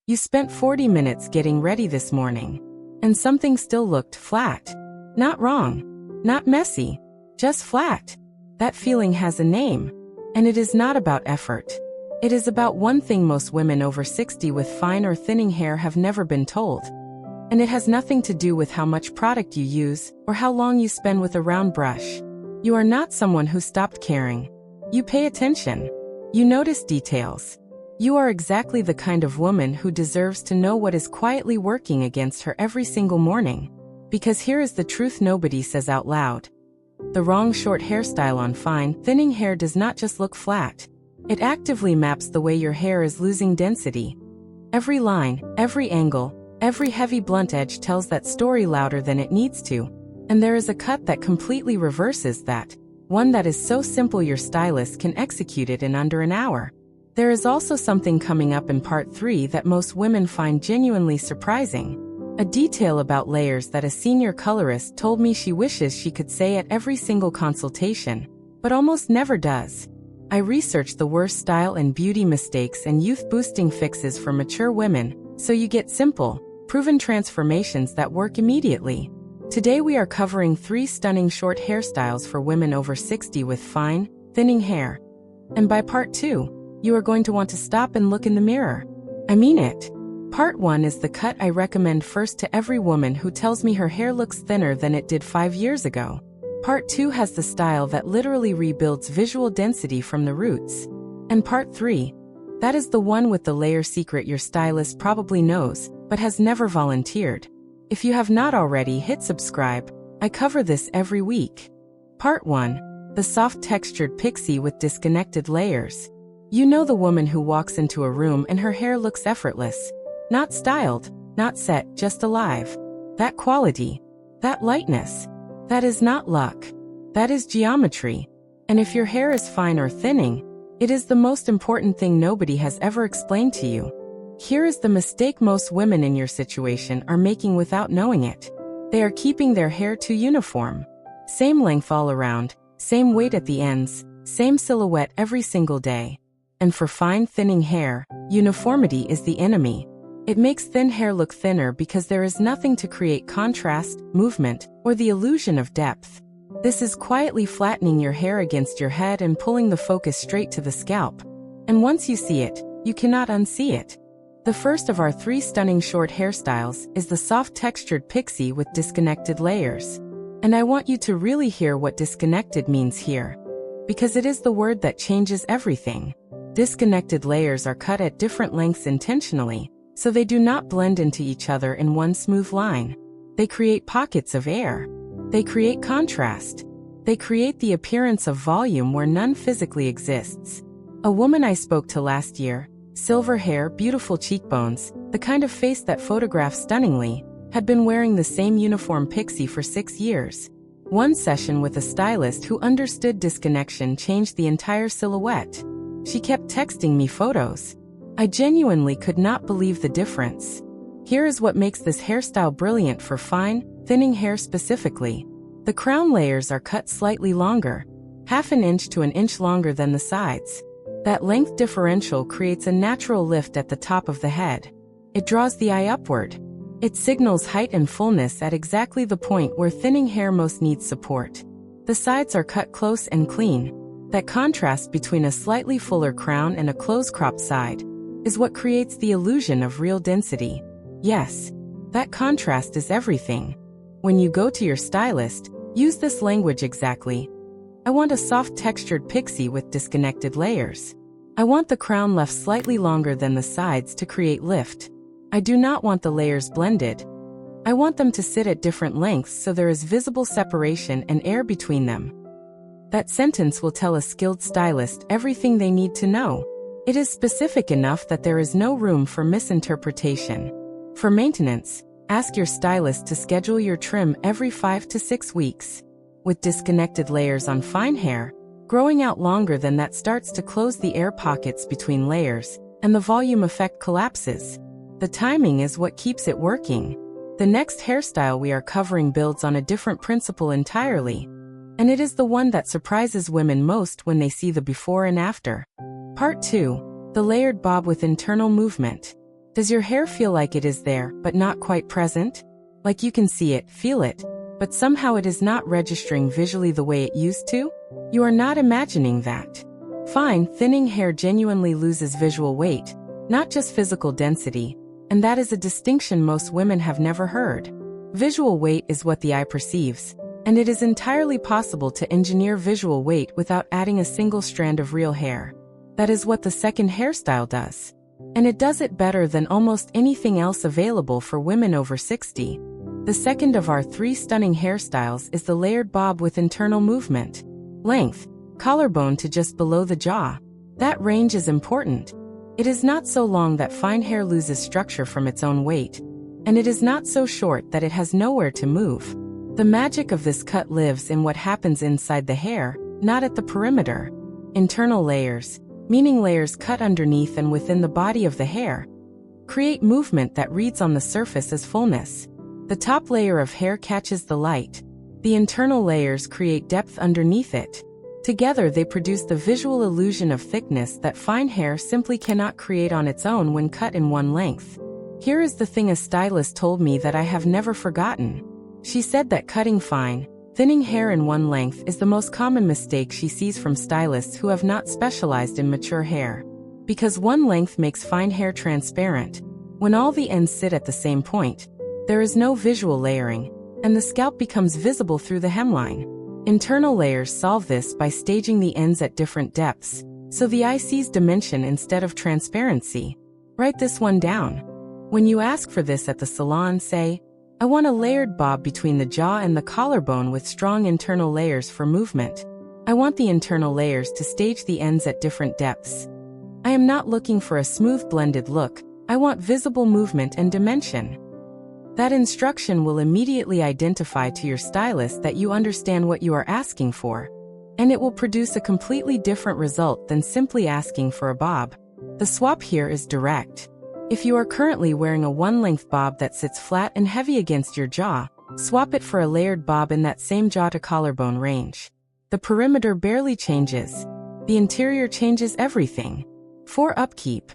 You spent 40 minutes getting ready this morning, and something still looked flat. Not wrong, not messy, just flat. That feeling has a name, and it is not about effort. It is about one thing most women over 60 with fine or thinning hair have never been told. And it has nothing to do with how much product you use or how long you spend with a round brush. You are not someone who stopped caring. You pay attention. You notice details. You are exactly the kind of woman who deserves to know what is quietly working against her every single morning. Because here is the truth nobody says out loud. The wrong short hairstyle on fine, thinning hair does not just look flat. It actively maps the way your hair is losing density. Every line, every angle, every heavy blunt edge tells that story louder than it needs to. And there is a cut that completely reverses that. One that is so simple your stylist can execute it in under an hour. There is also something coming up in part 3 that most women find genuinely surprising. A detail about layers that a senior colorist told me she wishes she could say at every single consultation, but almost never does. I researched the worst style and beauty mistakes and youth-boosting fixes for mature women, so you get simple, proven transformations that work immediately. Today we are covering 3 stunning short hairstyles for women over 60 with fine, thinning hair. And by part 2, you are going to want to stop and look in the mirror. I mean it. Part 1 is the cut I recommend first to every woman who tells me her hair looks thinner than it did 5 years ago. Part 2 has the style that literally rebuilds visual density from the roots. And part 3, that is the one with the layer secret your stylist probably knows, but has never volunteered. If you have not already, hit subscribe. I cover this every week. Part 1, the soft textured pixie with disconnected layers. You know the woman who walks into a room and her hair looks effortless. Not styled, not set, just alive. That quality, that lightness, that is not luck. That is geometry. And if your hair is fine or thinning, it is the most important thing nobody has ever explained to you. Here is the mistake most women in your situation are making without knowing it. They are keeping their hair too uniform. Same length all around, same weight at the ends, same silhouette every single day. And for fine thinning hair, uniformity is the enemy. It makes thin hair look thinner because there is nothing to create contrast, movement, or the illusion of depth. This is quietly flattening your hair against your head and pulling the focus straight to the scalp. And once you see it, you cannot unsee it. The first of our 3 stunning short hairstyles is the soft textured pixie with disconnected layers. And I want you to really hear what disconnected means here. Because it is the word that changes everything. Disconnected layers are cut at different lengths intentionally, so they do not blend into each other in one smooth line. They create pockets of air. They create contrast. They create the appearance of volume where none physically exists. A woman I spoke to last year, silver hair, beautiful cheekbones, the kind of face that photographs stunningly, had been wearing the same uniform pixie for 6 years. One session with a stylist who understood disconnection changed the entire silhouette. She kept texting me photos. I genuinely could not believe the difference. Here is what makes this hairstyle brilliant for fine, thinning hair specifically. The crown layers are cut slightly longer, half an inch to an inch longer than the sides. That length differential creates a natural lift at the top of the head. It draws the eye upward. It signals height and fullness at exactly the point where thinning hair most needs support. The sides are cut close and clean. That contrast between a slightly fuller crown and a close-cropped side is what creates the illusion of real density. Yes, that contrast is everything. When you go to your stylist, use this language exactly. I want a soft textured pixie with disconnected layers. I want the crown left slightly longer than the sides to create lift. I do not want the layers blended. I want them to sit at different lengths so there is visible separation and air between them. That sentence will tell a skilled stylist everything they need to know. It is specific enough that there is no room for misinterpretation. For maintenance, ask your stylist to schedule your trim every 5 to 6 weeks. With disconnected layers on fine hair, growing out longer than that starts to close the air pockets between layers, and the volume effect collapses. The timing is what keeps it working. The next hairstyle we are covering builds on a different principle entirely. And it is the one that surprises women most when they see the before and after. Part 2, the layered bob with internal movement. Does your hair feel like it is there, but not quite present? Like you can see it, feel it, but somehow it is not registering visually the way it used to? You are not imagining that. Fine, thinning hair genuinely loses visual weight, not just physical density, and that is a distinction most women have never heard. Visual weight is what the eye perceives, and it is entirely possible to engineer visual weight without adding a single strand of real hair. That is what the second hairstyle does. And it does it better than almost anything else available for women over 60. The second of our 3 stunning hairstyles is the layered bob with internal movement. Length, collarbone to just below the jaw. That range is important. It is not so long that fine hair loses structure from its own weight, and it is not so short that it has nowhere to move. The magic of this cut lives in what happens inside the hair, not at the perimeter. Internal layers, meaning layers cut underneath and within the body of the hair, create movement that reads on the surface as fullness. The top layer of hair catches the light. The internal layers create depth underneath it. Together they produce the visual illusion of thickness that fine hair simply cannot create on its own when cut in one length. Here is the thing a stylist told me that I have never forgotten. She said that cutting fine, thinning hair in one length is the most common mistake she sees from stylists who have not specialized in mature hair. Because one length makes fine hair transparent. When all the ends sit at the same point, there is no visual layering, and the scalp becomes visible through the hemline. Internal layers solve this by staging the ends at different depths, so the eye sees dimension instead of transparency. Write this one down. When you ask for this at the salon, say, I want a layered bob between the jaw and the collarbone with strong internal layers for movement. I want the internal layers to stage the ends at different depths. I am not looking for a smooth blended look, I want visible movement and dimension. That instruction will immediately identify to your stylist that you understand what you are asking for, and it will produce a completely different result than simply asking for a bob. The swap here is direct. If you are currently wearing a one-length bob that sits flat and heavy against your jaw, swap it for a layered bob in that same jaw to collarbone range. The perimeter barely changes. The interior changes everything. For upkeep,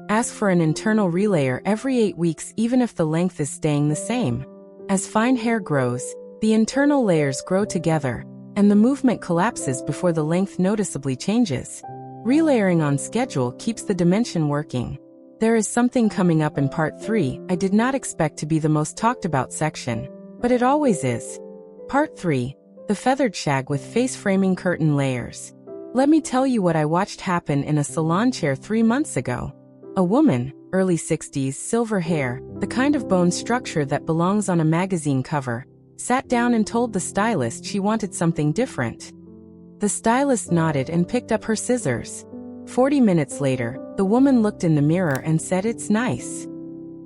ask for an internal relayer every 8 weeks even if the length is staying the same. As fine hair grows, the internal layers grow together, and the movement collapses before the length noticeably changes. Relayering on schedule keeps the dimension working. There is something coming up in part 3 I did not expect to be the most talked about section, but it always is. Part 3, the feathered shag with face framing curtain layers. Let me tell you what I watched happen in a salon chair 3 months ago. A woman, early 60s, silver hair, the kind of bone structure that belongs on a magazine cover, sat down and told the stylist she wanted something different. The stylist nodded and picked up her scissors. 40 minutes later, the woman looked in the mirror and said, "It's nice.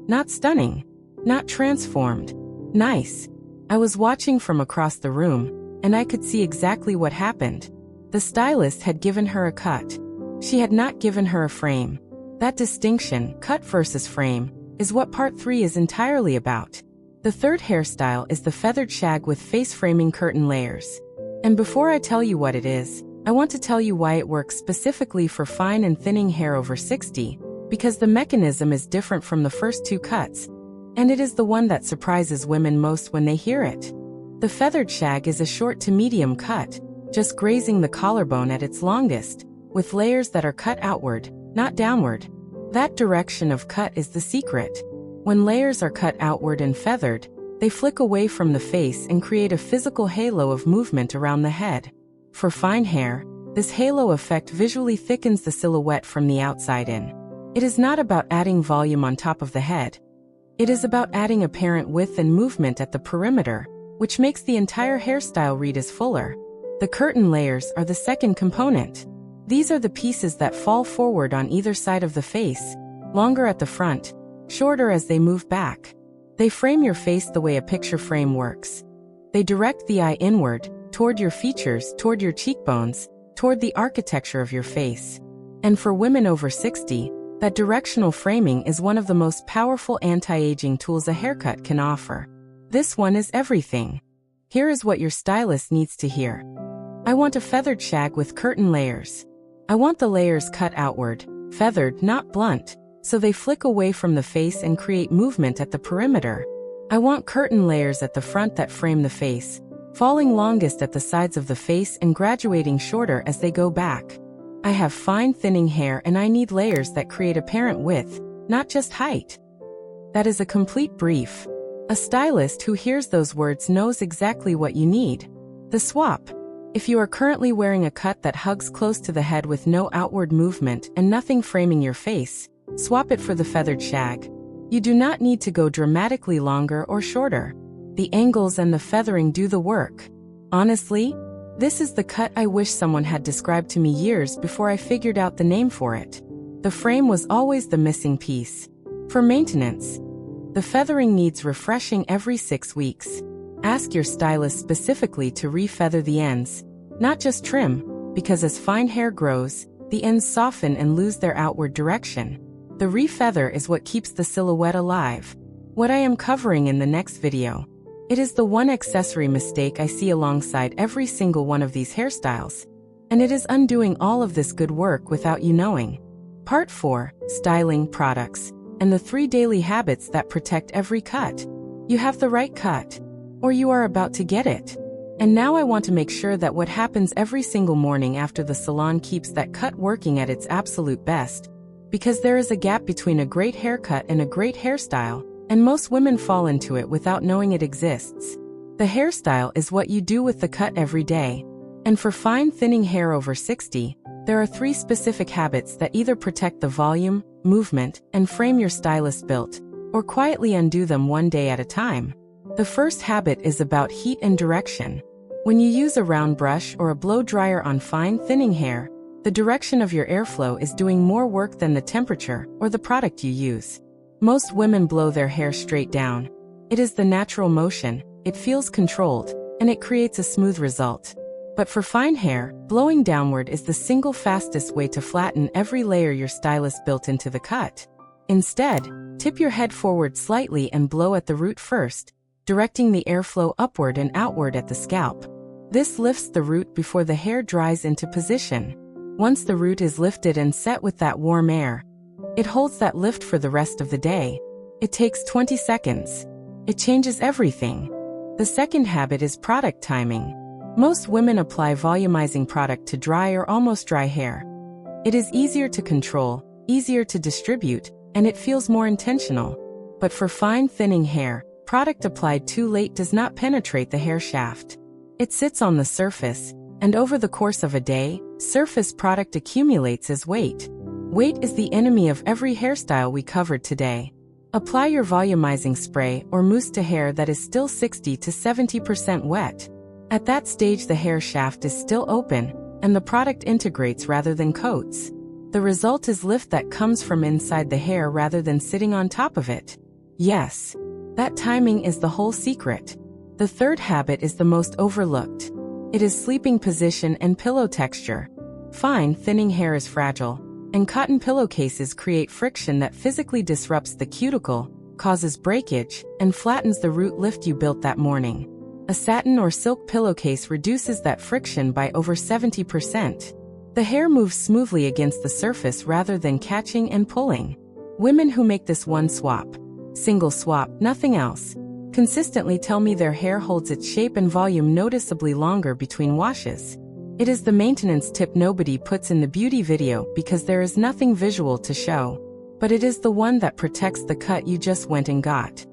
Not stunning. Not transformed. Nice." I was watching from across the room, and I could see exactly what happened. The stylist had given her a cut. She had not given her a frame. That distinction, cut versus frame, is what part 3 is entirely about. The third hairstyle is the feathered shag with face framing curtain layers. And before I tell you what it is, I want to tell you why it works specifically for fine and thinning hair over 60, because the mechanism is different from the first 2 cuts, and it is the one that surprises women most when they hear it. The feathered shag is a short to medium cut, just grazing the collarbone at its longest, with layers that are cut outward, not downward. That direction of cut is the secret. When layers are cut outward and feathered, they flick away from the face and create a physical halo of movement around the head. For fine hair, this halo effect visually thickens the silhouette from the outside in. It is not about adding volume on top of the head. It is about adding apparent width and movement at the perimeter, which makes the entire hairstyle read as fuller. The curtain layers are the second component. These are the pieces that fall forward on either side of the face, longer at the front, shorter as they move back. They frame your face the way a picture frame works. They direct the eye inward, toward your features, toward your cheekbones, toward the architecture of your face. And for women over 60, that directional framing is one of the most powerful anti-aging tools a haircut can offer. This one is everything. Here is what your stylist needs to hear. I want a feathered shag with curtain layers. I want the layers cut outward, feathered, not blunt. so they flick away from the face and create movement at the perimeter. I want curtain layers at the front that frame the face, falling longest at the sides of the face and graduating shorter as they go back. I have fine thinning hair and I need layers that create apparent width, not just height. That is a complete brief. A stylist who hears those words knows exactly what you need. The swap. If you are currently wearing a cut that hugs close to the head with no outward movement and nothing framing your face, swap it for the feathered shag. You do not need to go dramatically longer or shorter. The angles and the feathering do the work. Honestly, this is the cut I wish someone had described to me years before I figured out the name for it. The frame was always the missing piece. For maintenance, the feathering needs refreshing every 6 weeks. Ask your stylist specifically to re-feather the ends, not just trim, because as fine hair grows, the ends soften and lose their outward direction. The re-feather is what keeps the silhouette alive. What I am covering in the next video. It is the one accessory mistake I see alongside every single one of these hairstyles. And it is undoing all of this good work without you knowing. Part 4, Styling Products, and the 3 daily habits that protect every cut. You have the right cut, or you are about to get it. And now I want to make sure that what happens every single morning after the salon keeps that cut working at its absolute best. Because there is a gap between a great haircut and a great hairstyle, and most women fall into it without knowing it exists. The hairstyle is what you do with the cut every day. And for fine thinning hair over 60, there are 3 specific habits that either protect the volume, movement, and frame your stylist built, or quietly undo them one day at a time. The first habit is about heat and direction. When you use a round brush or a blow dryer on fine thinning hair, the direction of your airflow is doing more work than the temperature or the product you use. Most women blow their hair straight down. It is the natural motion, it feels controlled, and it creates a smooth result. But for fine hair, blowing downward is the single fastest way to flatten every layer your stylist built into the cut. Instead, tip your head forward slightly and blow at the root first, directing the airflow upward and outward at the scalp. This lifts the root before the hair dries into position. Once the root is lifted and set with that warm air, it holds that lift for the rest of the day. It takes 20 seconds. It changes everything. The second habit is product timing. Most women apply volumizing product to dry or almost dry hair. It is easier to control, easier to distribute, and it feels more intentional. But for fine thinning hair, product applied too late does not penetrate the hair shaft. It sits on the surface, and over the course of a day, surface product accumulates as weight. Weight is the enemy of every hairstyle we covered today. Apply your volumizing spray or mousse to hair that is still 60 to 70% wet. At that stage, the hair shaft is still open, and the product integrates rather than coats. The result is lift that comes from inside the hair rather than sitting on top of it. Yes, that timing is the whole secret. The third habit is the most overlooked. It is sleeping position and pillow texture. Fine thinning hair is fragile, and cotton pillowcases create friction that physically disrupts the cuticle, causes breakage, and flattens the root lift you built that morning. A satin or silk pillowcase reduces that friction by over 70%. The hair moves smoothly against the surface rather than catching and pulling. Women who make this one swap, single swap, nothing else, consistently tell me their hair holds its shape and volume noticeably longer between washes. It is the maintenance tip nobody puts in the beauty video because there is nothing visual to show. But it is the one that protects the cut you just went and got.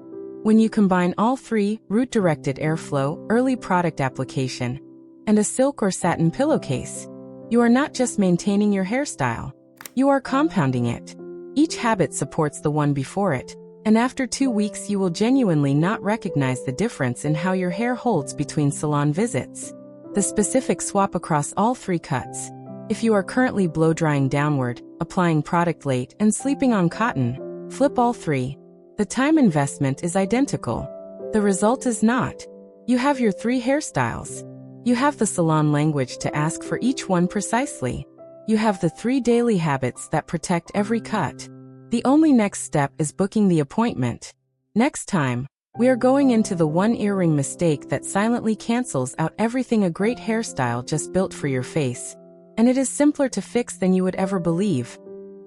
When you combine all 3, root-directed airflow, early product application, and a silk or satin pillowcase, you are not just maintaining your hairstyle, you are compounding it. Each habit supports the one before it, and after 2 weeks you will genuinely not recognize the difference in how your hair holds between salon visits. The specific swap across all 3 cuts. If you are currently blow drying downward, applying product late, and sleeping on cotton, flip all 3. The time investment is identical. The result is not. You have your 3 hairstyles. You have the salon language to ask for each one precisely. You have the 3 daily habits that protect every cut. The only next step is booking the appointment. Next time, we are going into the one earring mistake that silently cancels out everything a great hairstyle just built for your face. And it is simpler to fix than you would ever believe.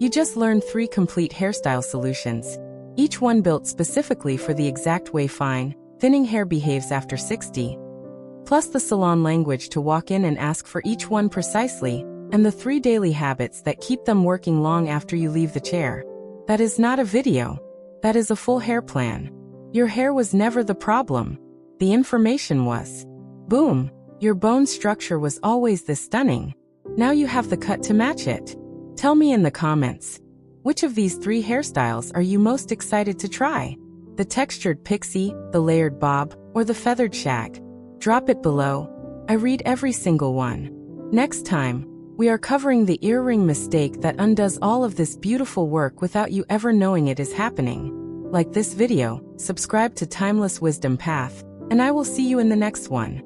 You just learned 3 complete hairstyle solutions, each one built specifically for the exact way fine, thinning hair behaves after 60. Plus the salon language to walk in and ask for each one precisely, and the 3 daily habits that keep them working long after you leave the chair. That is not a video. That is a full hair plan. Your hair was never the problem. The information was. Boom! Your bone structure was always this stunning. Now you have the cut to match it. Tell me in the comments, which of these 3 hairstyles are you most excited to try? The textured pixie, the layered bob, or the feathered shag? Drop it below. I read every single one. Next time, we are covering the earring mistake that undoes all of this beautiful work without you ever knowing it is happening. Like this video, subscribe to Timeless Wisdom Path, and I will see you in the next one.